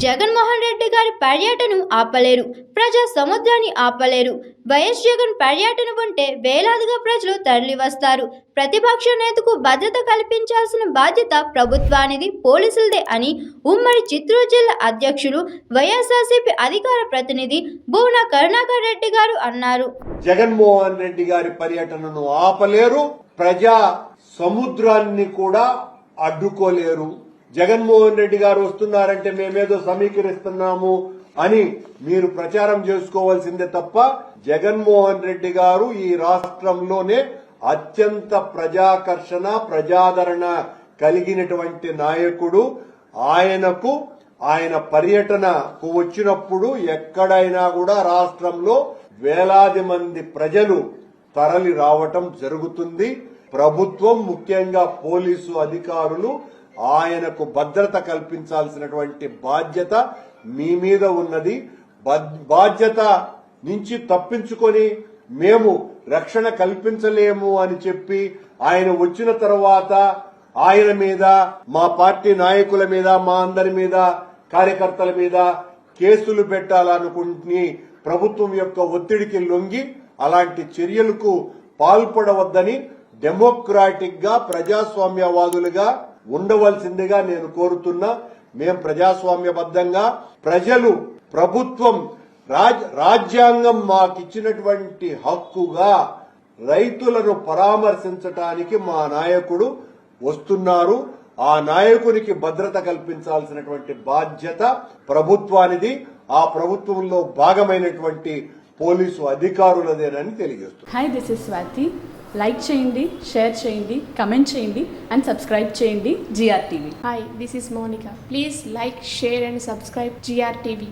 జగన్మోహన్ రెడ్డి గారి పర్యటనను ఆపలేరు, ప్రజా సముద్రాన్ని ఆపలేరు. వైఎస్ జగన్ పర్యటన ఉంటే వేలాదిగా ప్రజలు తరలి వస్తారు. ప్రతిపక్ష నేతకు భద్రత కల్పించాల్సిన బాధ్యత ప్రభుత్వానిది, పోలీసులదే అని ఉమ్మడి చిత్తూరు జిల్లా అధ్యక్షులు వైఎస్ఆర్సీపీ అధికార ప్రతినిధి భువన కరుణాకర్ రెడ్డి గారు అన్నారు. జగన్మోహన్ రెడ్డి గారి పర్యటనను ఆపలేరు, ప్రజా సముద్రాన్ని కూడా అడ్డుకోలేరు. జగన్మోహన్ రెడ్డి గారు వస్తున్నారంటే మేమేదో సమీకరిస్తున్నాము అని మీరు ప్రచారం చేసుకోవాల్సిందే తప్ప జగన్మోహన్ రెడ్డి గారు ఈ రాష్ట్రంలోనే అత్యంత ప్రజాకర్షణ, ప్రజాదరణ కలిగినటువంటి నాయకుడు. ఆయన పర్యటనకు వచ్చినప్పుడు ఎక్కడైనా కూడా రాష్ట్రంలో వేలాది మంది ప్రజలు తరలి రావటం జరుగుతుంది. ప్రభుత్వం, ముఖ్యంగా పోలీసు అధికారులు ఆయనకు భద్రత కల్పించాల్సినటువంటి బాధ్యత మీ మీద ఉన్నది. బాధ్యత నుంచి తప్పించుకొని మేము రక్షణ కల్పించలేము అని చెప్పి ఆయన వచ్చిన తర్వాత ఆయన మీద, మా పార్టీ నాయకుల మీద, మా అందరి మీద, కార్యకర్తల మీద కేసులు పెట్టాలనుకుని ప్రభుత్వం యొక్క ఒత్తిడికి లొంగి అలాంటి చర్యలకు పాల్పడవద్దని డెమోక్రాటిక్ గా, ప్రజాస్వామ్యవాదులుగా ఉండవలసిందిగా నేను కోరుతున్నా. మేం ప్రజాస్వామ్యబద్దంగా ప్రజలు, ప్రభుత్వం, రాజ్యాంగం మాకిచ్చినటువంటి హక్కుగా రైతులను పరామర్శించటానికి మా నాయకుడు వస్తున్నారు. ఆ నాయకునికి భద్రత కల్పించాల్సినటువంటి బాధ్యత ప్రభుత్వానిది. ఆ ప్రభుత్వంలో భాగమైనటువంటి పోలీసు అధికారులదేనని తెలియజేస్తున్నారు. Hi, this is Swathi. Like చేయండి, షేర్ చేయండి, కమెంట్ చేయండి అండ్ సబ్స్క్రైబ్ చేయండి GR TV. Hi, this is Monica. Please like, share and subscribe GR TV.